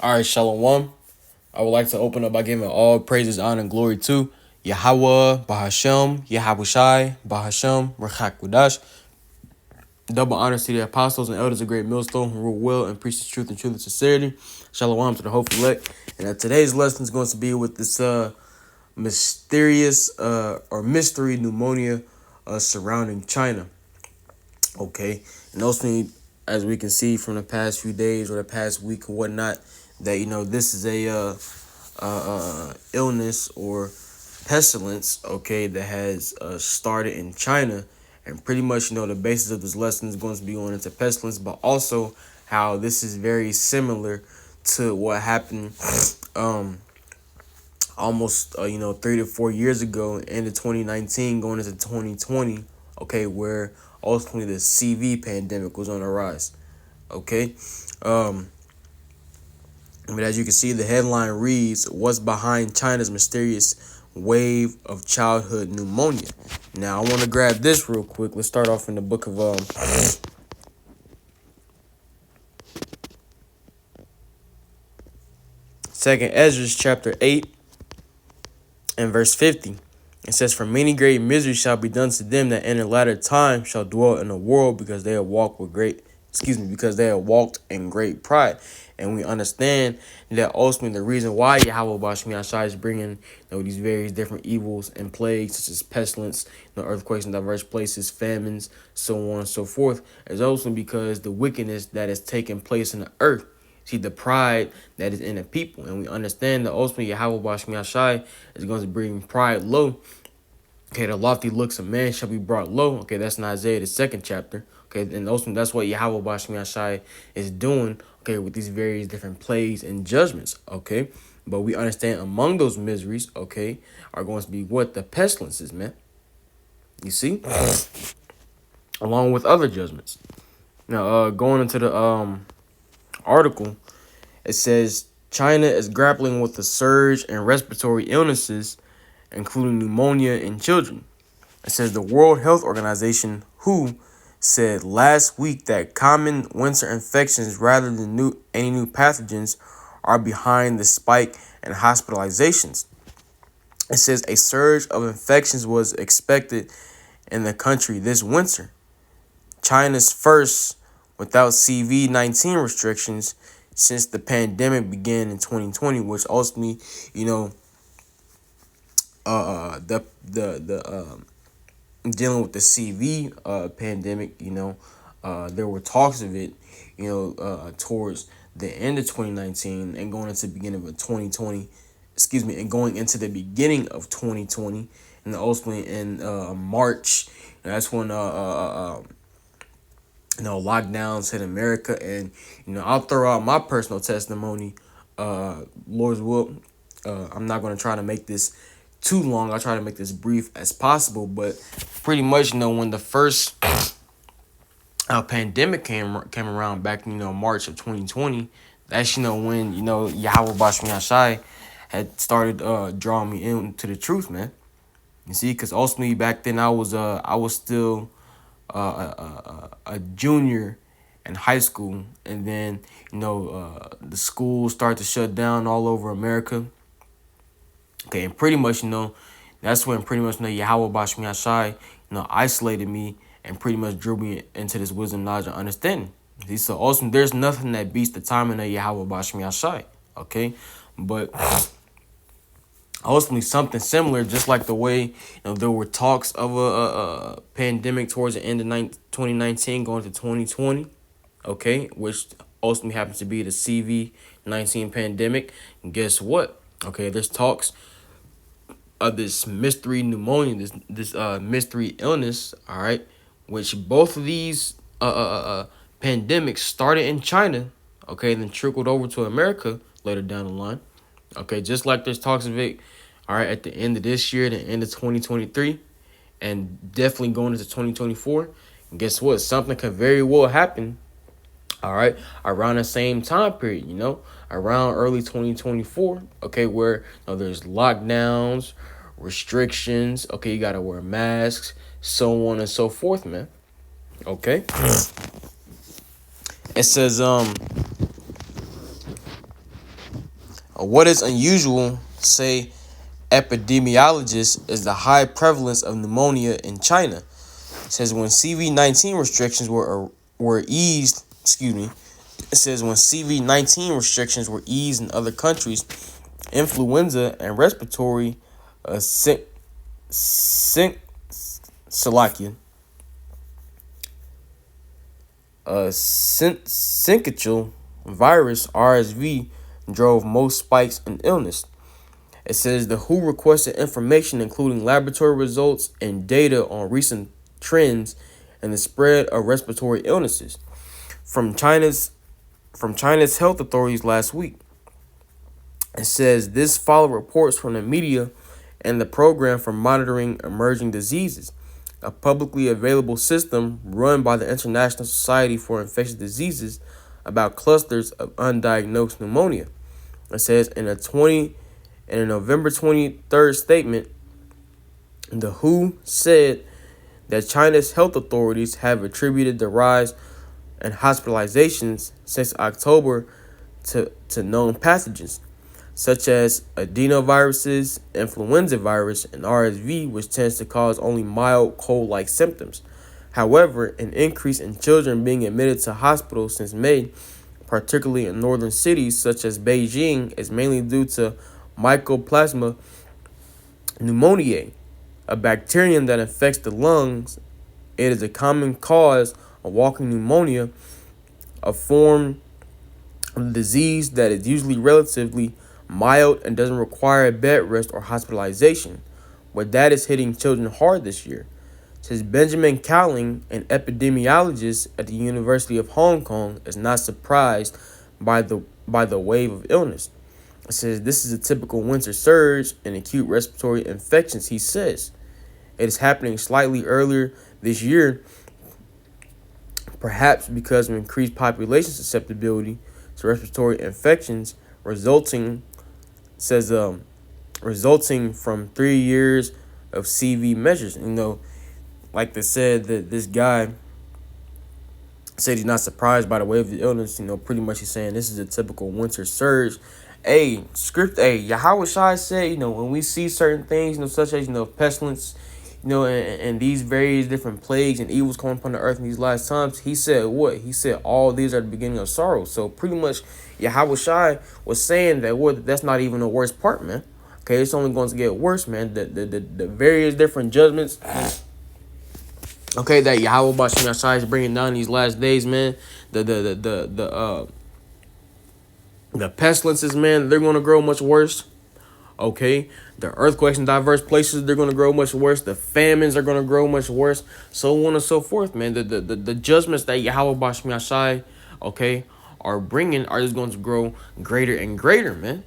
All right, Shalom. I would like to open up by giving all praises, honor, and glory to Yahweh, Bahashem, Yahabushai, Bahashem, Rachak Double honors to the apostles and elders of Great Millstone who rule well and preach the truth and sincerity. Shalom to the hopeful elect. And today's lesson is going to be with this mysterious or mystery pneumonia surrounding China. Okay, and also as we can see from the past few days or the past week or whatnot, that this is a illness or pestilence, okay, that has started in China, and pretty much the basis of this lesson is going to be going into pestilence, but also how this is very similar to what happened almost 3 to 4 years ago, end of 2019 going into 2020, okay, where ultimately the CV pandemic was on the rise. Okay, but as you can see, the headline reads, "What's behind China's mysterious wave of childhood pneumonia?" Now I want to grab this real quick. Let's start off in the book of Second Ezra chapter 8 and verse 50. It says, "For many great misery shall be done to them that in the latter time shall dwell in the world, because they have walked in great pride." And we understand that ultimately the reason why Yahweh Bashmi Ashai is bringing these various different evils and plagues, such as pestilence, earthquakes in diverse places, famines, so on and so forth, is also because the wickedness that is taking place in the earth. See, the pride that is in the people. And we understand that ultimately Yahweh Bashmi Ashai is going to bring pride low. Okay, the lofty looks of man shall be brought low. Okay, that's in Isaiah, the 2nd chapter. Okay, and also that's what Yahweh Bashmi Ashai is doing, okay, with these various different plagues and judgments, okay? But we understand among those miseries, okay, are going to be what? The pestilences, man. You see? Along with other judgments. Now, going into the article, it says China is grappling with a surge in respiratory illnesses, including pneumonia in children. It says the World Health Organization, WHO, said last week that common winter infections rather than any new pathogens are behind the spike in hospitalizations. It says a surge of infections was expected in the country this winter, China's first without CV-19 restrictions since the pandemic began in 2020, which ultimately, dealing with the CV pandemic, there were talks of it, towards the end of 2019 and going into the beginning of 2020, and going into the beginning of 2020, and ultimately in March, that's when lockdowns hit America. And I'll throw out my personal testimony, Lord's will. I'm not going to try to make this too long. I'll try to make this brief as possible, but pretty much when the first pandemic came around back in March of 2020, that's when Yahweh Bashmi Ashai had started drawing me into the truth, man. You see, because ultimately back then I was still a junior in high school, and then the schools start to shut down all over America. Okay, and pretty much that's when pretty much Yahweh Bashmi Ashai isolated me and pretty much drew me into this wisdom, knowledge, and understanding. See, so also there's nothing that beats the timing of Yahweh Bashmi Ashai. Okay, but ultimately something similar, just like the way there were talks of a pandemic towards the end of 2019 going to 2020, okay, which ultimately happens to be the CV-19 pandemic. And guess what? Okay, there's talks of this mystery pneumonia, this mystery illness, all right, which both of these pandemics started in China, okay, then trickled over to America later down the line. Okay, just like there's talks of it, all right, at the end of this year, the end of 2023, and definitely going into 2024. And guess what? Something could very well happen, all right, around the same time period, around early 2024, okay, where there's lockdowns, restrictions, okay, you got to wear masks, so on and so forth, man. Okay. It says, What is unusual, say epidemiologists, is the high prevalence of pneumonia in China. It says when CV-19 restrictions were eased, it says when CV-19 restrictions were eased in other countries, influenza and respiratory Salakia. Syncytial virus (RSV) drove most spikes in illness. It says the WHO requested information including laboratory results and data on recent trends in the spread of respiratory illnesses from China's health authorities last week. It says this followed reports from the media and the Program for Monitoring Emerging Diseases, a publicly available system run by the International Society for Infectious Diseases about clusters of undiagnosed pneumonia. It says in a November 23rd statement, the WHO said that China's health authorities have attributed the rise in hospitalizations since October to known pathogens, such as adenoviruses, influenza virus, and RSV, which tends to cause only mild cold-like symptoms. However, an increase in children being admitted to hospitals since May, particularly in northern cities such as Beijing, is mainly due to Mycoplasma pneumoniae, a bacterium that infects the lungs. It is a common cause of walking pneumonia, a form of the disease that is usually relatively mild and doesn't require bed rest or hospitalization, but that is hitting children hard this year. Says Benjamin Cowling, an epidemiologist at the University of Hong Kong, is not surprised by the wave of illness. It says this is a typical winter surge in acute respiratory infections. He says it is happening slightly earlier this year, perhaps because of increased population susceptibility to respiratory infections, resulting from 3 years of CV measures. Like they said, that this guy said he's not surprised by the wave of the illness. Pretty much he's saying this is a typical winter surge. Yahweh Shai said, when we see certain things, such as, pestilence, and these various different plagues and evils coming upon the earth in these last times, he said what? He said all these are the beginning of sorrow. So pretty much Yahweh Shai was saying that's not even the worst part, man. Okay, it's only going to get worse, man. The various different judgments, okay, that Yahweh Bashim Shai is bringing down these last days, man. The pestilences, man, they're going to grow much worse. Okay, the earthquakes in diverse places, they're going to grow much worse. The famines are going to grow much worse, so on and so forth, man. The judgments that Yahweh Bashim Shai, okay, are bringing are just going to grow greater and greater, man.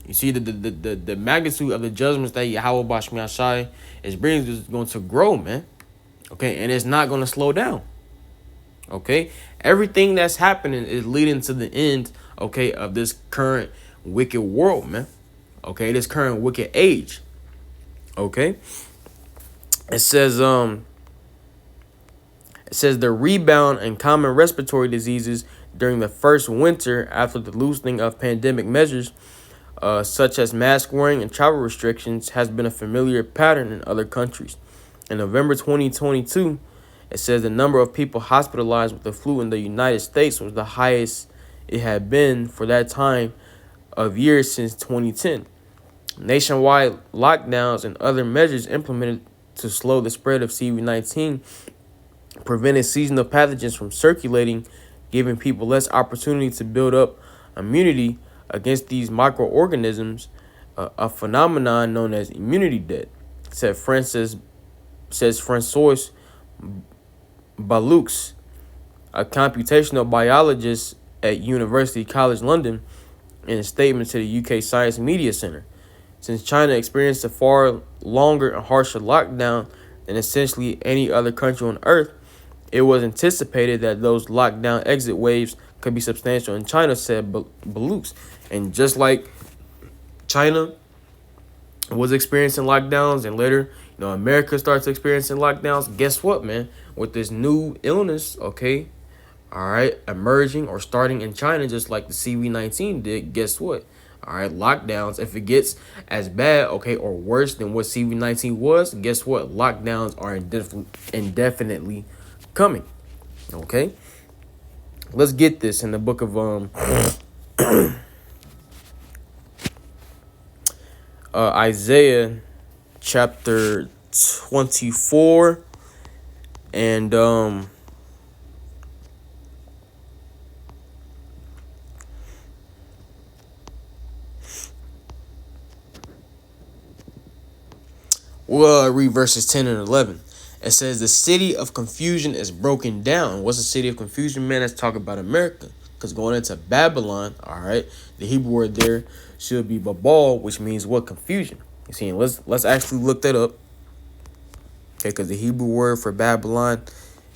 You see, the magnitude of the judgments that Yahweh Bashim Shai is bringing is going to grow, man. Okay, and it's not going to slow down. Okay, everything that's happening is leading to the end, okay, of this current wicked world, man. Okay, this current wicked age. Okay, it says the rebound in common respiratory diseases during the first winter after the loosening of pandemic measures, such as mask wearing and travel restrictions, has been a familiar pattern in other countries. In November 2022, it says the number of people hospitalized with the flu in the United States was the highest it had been for that time of year since 2010. Nationwide lockdowns and other measures implemented to slow the spread of CV-19 prevented seasonal pathogens from circulating, giving people less opportunity to build up immunity against these microorganisms, a phenomenon known as immunity debt, says Francois Baloux, a computational biologist at University College London, in a statement to the UK Science Media Centre. Since China experienced a far longer and harsher lockdown than essentially any other country on earth, it was anticipated that those lockdown exit waves could be substantial in China, said Baloux. And just like China was experiencing lockdowns and later, America starts experiencing lockdowns, guess what, man? With this new illness, okay, all right, emerging or starting in China, just like the CV-19 did, guess what? All right, lockdowns. If it gets as bad, okay, or worse than what CV-19 was, guess what? Lockdowns are indefinitely coming. Okay, let's get this in the book of Isaiah chapter 24 and we'll read verses 10 and 11. It says, the city of confusion is broken down. What's the city of confusion, man? Let's talk about America. Because going into Babylon, all right, the Hebrew word there should be Babal, which means what? Confusion. You see, let's actually look that up. Okay, because the Hebrew word for Babylon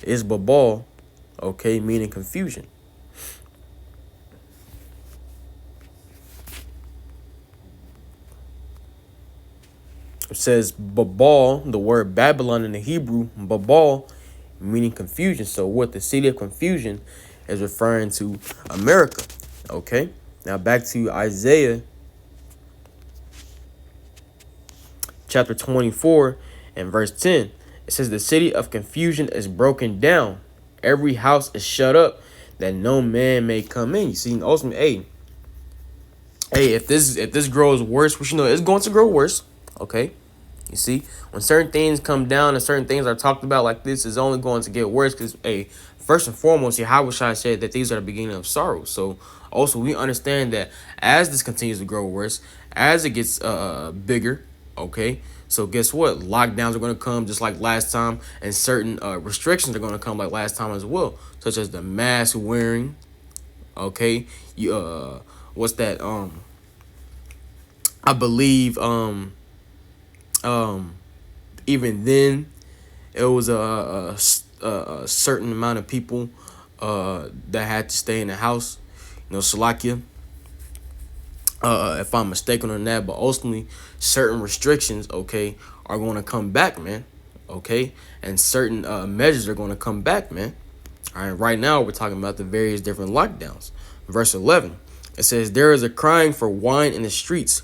is Babal, okay, meaning confusion. It says Babal, the word Babylon in the Hebrew, Babal, meaning confusion. So what the city of confusion is referring to America. Okay, now back to Isaiah chapter 24 and verse 10. It says the city of confusion is broken down. Every house is shut up that no man may come in. You see, ultimately, hey, if this grows worse, which you know it's going to grow worse, okay? You see, when certain things come down and certain things are talked about like this, is only going to get worse because, hey, first and foremost, Yahweh Shai said that these are the beginning of sorrow. So also we understand that as this continues to grow worse, as it gets bigger, okay? So guess what? Lockdowns are going to come just like last time, and certain restrictions are going to come like last time as well, such as the mask wearing, okay? You what's that? I believe even then it was a certain amount of people that had to stay in the house. You know, Salakia, if I'm mistaken on that, but ultimately certain restrictions, okay, are going to come back, man. Okay, and certain measures are going to come back, man. All right, right now we're talking about the various different lockdowns. Verse 11, it says, there is a crying for wine in the streets.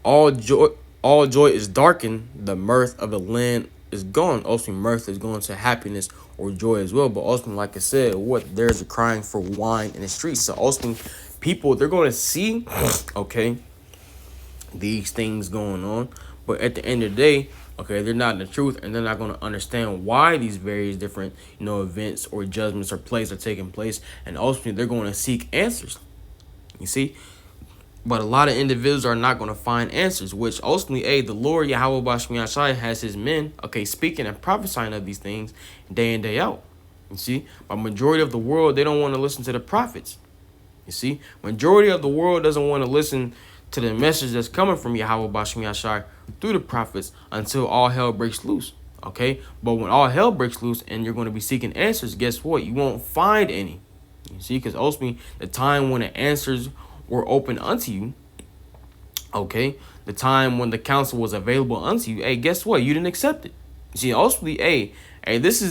All joy is darkened. The mirth of the land is gone. Ultimately, mirth is going to happiness or joy as well. But ultimately, like I said, what? There's a crying for wine in the streets. So ultimately, people, they're going to see, okay, these things going on. But at the end of the day, okay, they're not in the truth, and they're not going to understand why these various different, you know, events or judgments or plays are taking place. And ultimately, they're going to seek answers. You see? But a lot of individuals are not going to find answers, which ultimately, the Lord Yahweh Bashmi Ashai has his men, okay, speaking and prophesying of these things day in, day out. You see, but majority of the world, they don't want to listen to the prophets. You see, majority of the world doesn't want to listen to the message that's coming from Yahweh Bashmi Ashai through the prophets until all hell breaks loose. Okay, but when all hell breaks loose and you're going to be seeking answers, guess what? You won't find any. You see, because ultimately, the time when the answers were open unto you, okay, the time when the counsel was available unto you, hey, guess what? You didn't accept it. You see, ultimately, hey, this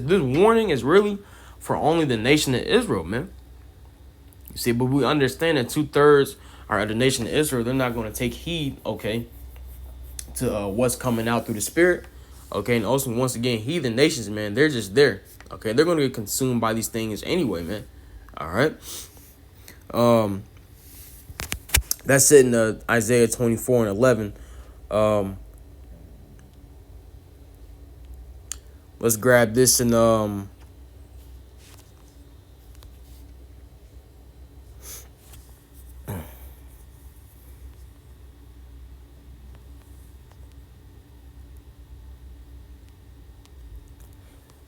warning is really for only the nation of Israel, man. You see, but we understand that 2/3 are the nation of Israel. They're not going to take heed, okay, to what's coming out through the Spirit, okay, and also once again, heathen nations, man, they're just there, okay, they're going to get consumed by these things anyway, man. All right. That's it in Isaiah 24 and 11. Let's grab this in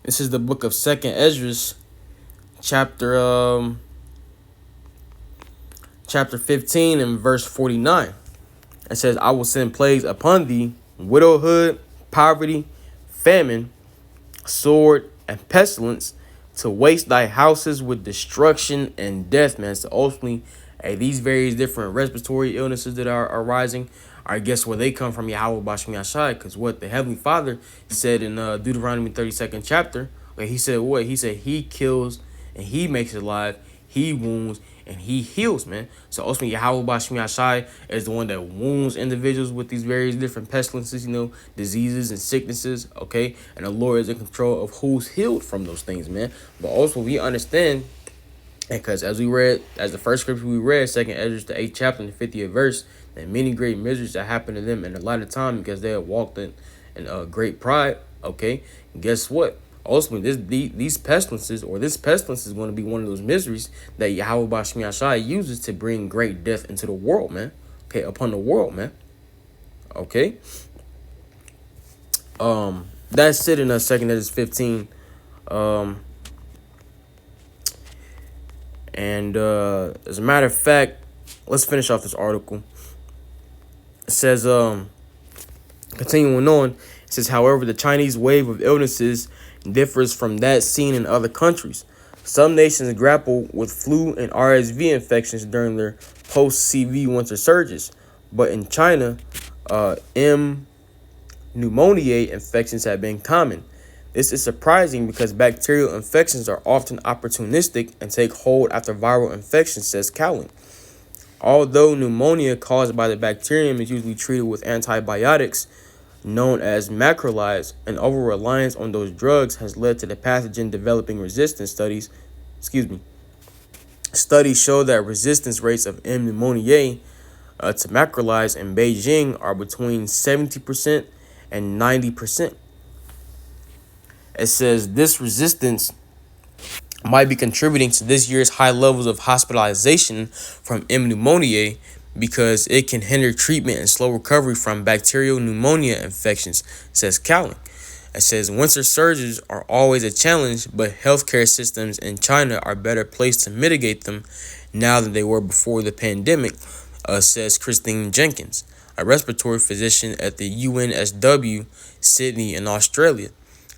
this is the book of 2nd Ezra, chapter 15 and verse 49. It says, I will send plagues upon thee, widowhood, poverty, famine, sword, and pestilence, to waste thy houses with destruction and death, man. So ultimately, these various different respiratory illnesses that are arising, I guess where they come from, Yahweh Bashmi Ashai, because what the Heavenly Father said in Deuteronomy 32nd chapter, where he said what? He said he kills and he makes alive, he wounds and he heals, man. So ultimately, Yahweh Bashmi Ashai is the one that wounds individuals with these various different pestilences, diseases and sicknesses, okay? And the Lord is in control of who's healed from those things, man. But also, we understand, because as the first scripture we read, 2nd Ezra, the 8th chapter, and the 50th verse, that many great miseries that happened to them in a lot of time because they had walked in great pride, okay? And guess what? Ultimately, these pestilences, or this pestilence, is going to be one of those miseries that Yahweh Bashmi Ashai uses to bring great death into the world, man. Okay, upon the world, man. Okay. That's it in 2nd Ezra 15. And as a matter of fact, let's finish off this article. It says, continuing on, it says, however, the Chinese wave of illnesses differs from that seen in other countries. Some nations grapple with flu and RSV infections during their post-CV winter surges, but in China, M. pneumoniae infections have been common. This is surprising because bacterial infections are often opportunistic and take hold after viral infection, says Cowling. Although pneumonia caused by the bacterium is usually treated with antibiotics known as macrolides, an over-reliance on those drugs has led to the pathogen developing resistance. Studies show that resistance rates of M. pneumoniae to macrolides in Beijing are between 70% and 90%. It says this resistance might be contributing to this year's high levels of hospitalization from M. pneumoniae because it can hinder treatment and slow recovery from bacterial pneumonia infections, says Cowling. It says winter surges are always a challenge, but healthcare systems in China are better placed to mitigate them now than they were before the pandemic, says Christine Jenkins, a respiratory physician at the UNSW Sydney in Australia.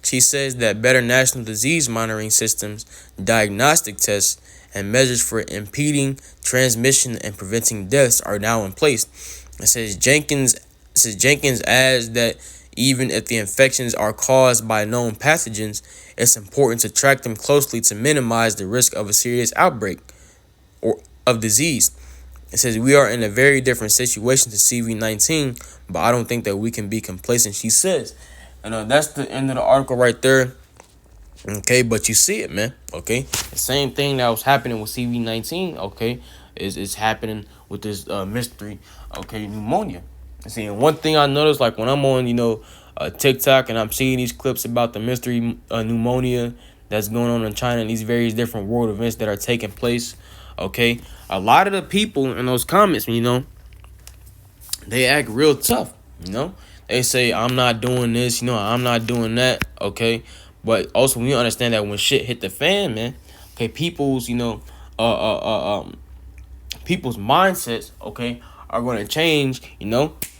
She says that better national disease monitoring systems, diagnostic tests, and measures for impeding transmission and preventing deaths are now in place. It says Jenkins adds that even if the infections are caused by known pathogens, it's important to track them closely to minimize the risk of a serious outbreak or of disease. It says we are in a very different situation to CV-19, but I don't think that we can be complacent, she says. And that's the end of the article right there. Okay, but you see it, man. Okay, the same thing that was happening with CV-19. Okay, is happening with this mystery. Okay, pneumonia. See, and one thing I noticed, like when I'm on, TikTok, and I'm seeing these clips about the mystery pneumonia that's going on in China and these various different world events that are taking place. Okay, a lot of the people in those comments, they act real tough. They say, I'm not doing this, I'm not doing that, okay? But also, we understand that when shit hit the fan, man, okay, people's mindsets, okay, are going to change,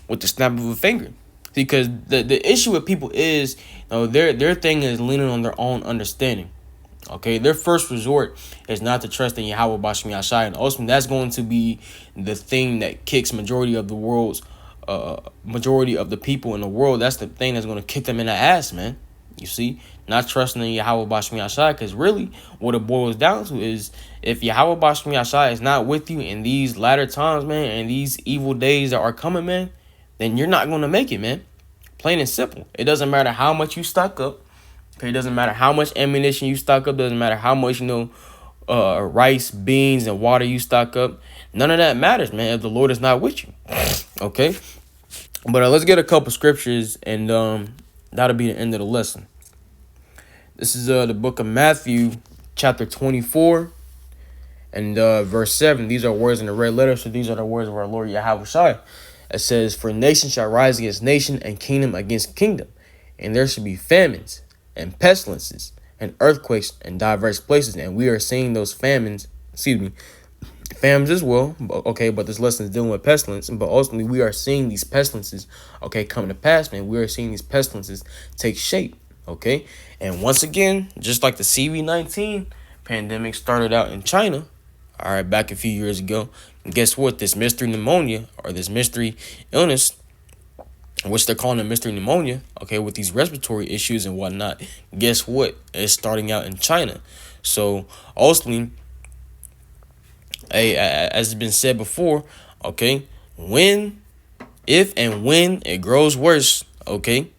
with the snap of a finger. Because the issue with people is, their thing is leaning on their own understanding. Okay, their first resort is not to trust in Yahweh Bashmi Ashai, and ultimately that's going to be the thing that kicks majority of the people in the world. That's the thing that's going to kick them in the ass, man. You see, not trusting in Yahweh Bashmi Ashai, because really what it boils down to is if Yahweh Bashmi Ashai is not with you in these latter times, man, and these evil days that are coming, man, then you're not going to make it, man. Plain and simple. It doesn't matter how much you stock up. Okay, it doesn't matter how much ammunition you stock up. Doesn't matter how much, rice, beans, and water you stock up. None of that matters, man, if the Lord is not with you. Okay? But let's get a couple scriptures, and that'll be the end of the lesson. This is the book of Matthew, chapter 24, and verse 7. These are words in the red letter, so these are the words of our Lord Yahweh Shai. It says, for nation shall rise against nation, and kingdom against kingdom, and there shall be famines, and pestilences, and earthquakes in diverse places. And we are seeing those famines as well. Okay, but this lesson is dealing with pestilence. But ultimately, we are seeing these pestilences, come to pass, man. We are seeing these pestilences take shape, okay? And once again, just like the CV-19 pandemic started out in China, all right, back a few years ago, and guess what? This mystery pneumonia, or this mystery illness, which they're calling a mystery pneumonia, okay, with these respiratory issues and whatnot, guess what? It's starting out in China. So, ultimately, Hey, as it's been said before, okay, when, if and when it grows worse, okay,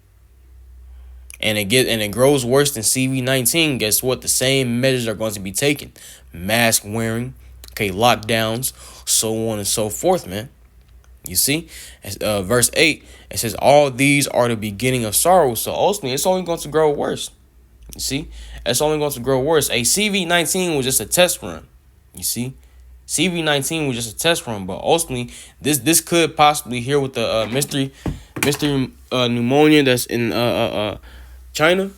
and it grows worse than CV-19, guess what? The same measures are going to be taken. Mask wearing, okay, lockdowns, so on and so forth, man. You see, verse 8, it says, all these are the beginning of sorrow. So ultimately, it's only going to grow worse. You see, it's only going to grow worse. A CV-19 was just a test run. You see, CV-19 was just a test run, but ultimately, this could possibly here with the mystery pneumonia that's in China.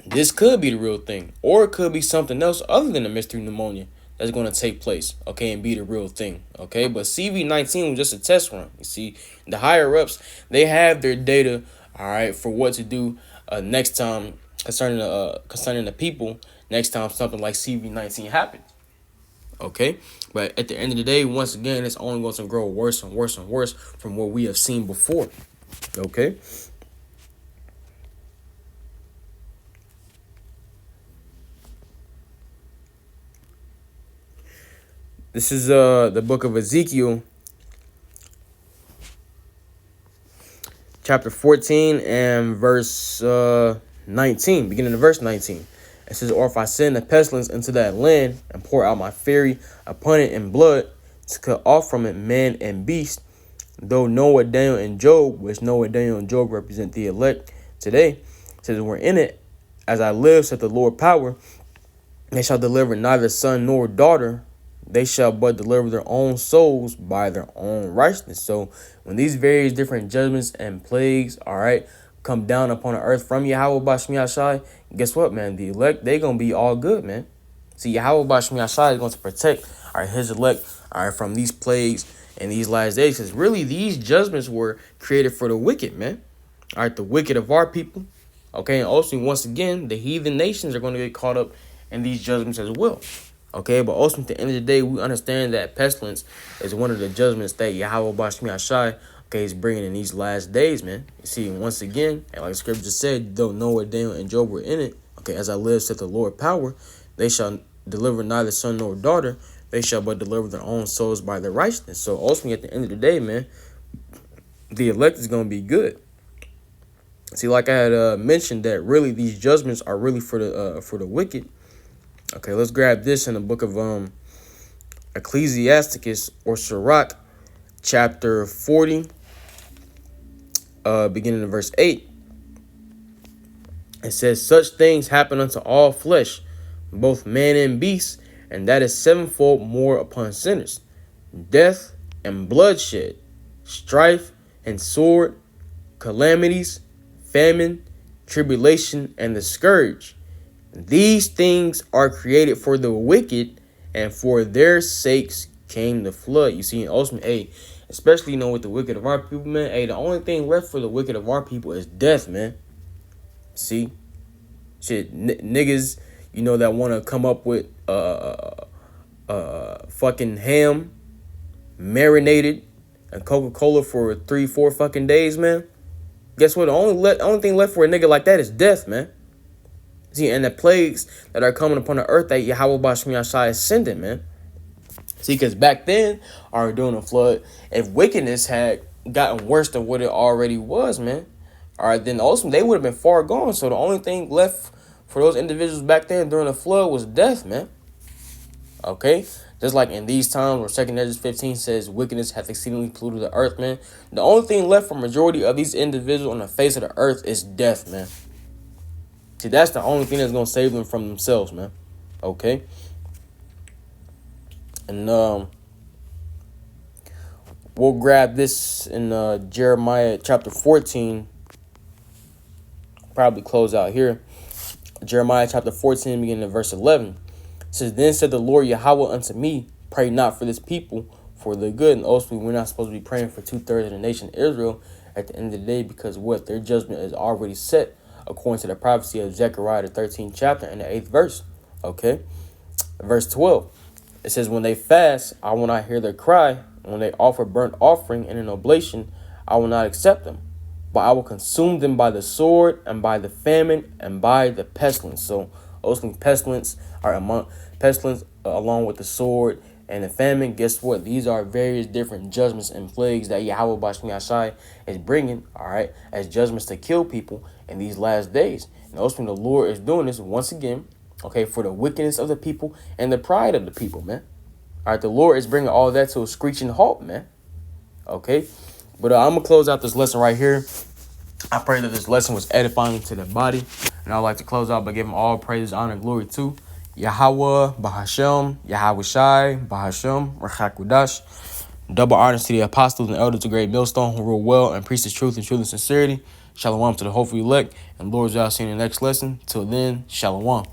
This could be the real thing, or it could be something else other than a mystery pneumonia that's going to take place, okay, and be the real thing, okay? But CV-19 was just a test run. You see, the higher ups, they have their data, all right, for what to do next time concerning the people next time something like CV-19 happens, okay? But at the end of the day, once again, it's only going to grow worse and worse and worse from what we have seen before, okay? This is the book of Ezekiel, chapter 14 and verse 19, beginning of verse 19. It says, or if I send a pestilence into that land and pour out my fury upon it in blood to cut off from it man and beast, though Noah, Daniel, and Job, which Noah, Daniel, and Job represent the elect today, it says, we're in it, as I live, said the Lord power, they shall deliver neither son nor daughter, they shall but deliver their own souls by their own righteousness. So when these various different judgments and plagues, all right, come down upon the earth from Yahweh Bashmi Ashai, guess what, man? The elect, they going to be all good, man. See, Yahweh Bashmi Ashai is going to protect, all right, his elect, all right, from these plagues and these last days. Because really, these judgments were created for the wicked, man. All right, the wicked of our people. Okay, and also, once again, the heathen nations are going to get caught up in these judgments as well. Okay, but also at the end of the day, we understand that pestilence is one of the judgments that Yahweh Bashmi Ashai, okay, is bringing in these last days, man. You see, once again, and like the scripture said, though Noah, Daniel, and Job were in it, okay, as I live, said the Lord power, they shall deliver neither son nor daughter, they shall but deliver their own souls by their righteousness. So ultimately, at the end of the day, man, the elect is going to be good. See, like I had mentioned, that really these judgments are really for the wicked. Okay, let's grab this in the book of Ecclesiasticus or Sirach, chapter 40, beginning in verse 8. It says, such things happen unto all flesh, both man and beast, and that is sevenfold more upon sinners. Death and bloodshed, strife and sword, calamities, famine, tribulation, and the scourge. These things are created for the wicked, and for their sakes came the flood. You see, ultimately, especially, with the wicked of our people, man, the only thing left for the wicked of our people is death, man. See? Shit, niggas, that want to come up with fucking ham, marinated, and Coca-Cola for 3-4 fucking days, man. Guess what? The only thing left for a nigga like that is death, man. See, and the plagues that are coming upon the earth that Yahweh Bashmi Ashai is sending, man. See, because back then, during the flood, if wickedness had gotten worse than what it already was, man, then also they would have been far gone. So the only thing left for those individuals back then during the flood was death, man. Okay? Just like in these times where 2 Ezra 15 says wickedness hath exceedingly polluted the earth, man. The only thing left for majority of these individuals on the face of the earth is death, man. See, that's the only thing that's going to save them from themselves, man. Okay? And we'll grab this in Jeremiah chapter 14. Probably close out here. Jeremiah chapter 14, beginning of verse 11. It says, then said the Lord Yahweh unto me, pray not for this people, for their good. And ultimately, we're not supposed to be praying for 2/3 of the nation of Israel at the end of the day, because what? Their judgment is already set, according to the prophecy of Zechariah, the 13th chapter and the 8th verse. Okay? Verse 12. It says, when they fast, I will not hear their cry. When they offer burnt offering and an oblation, I will not accept them. But I will consume them by the sword and by the famine and by the pestilence. So ultimately pestilence along with the sword and the famine. Guess what? These are various different judgments and plagues that Yahweh Bashmi Ashai is bringing, all right, as judgments to kill people in these last days. And ultimately, the Lord is doing this once again, okay, for the wickedness of the people and the pride of the people, man. All right, the Lord is bringing all that to a screeching halt, man. Okay, but I'm going to close out this lesson right here. I pray that this lesson was edifying to the body. And I'd like to close out by giving all praise, honor, and glory to Yahweh, Bahashem, Yahweh Shai, Bahashem, Rachakudash. Double honors to the apostles and elders of Great Millstone who rule well and preach the truth and truth and sincerity. Shalom to the hopeful elect. And Lord's out, see you in the next lesson. Till then, Shalom.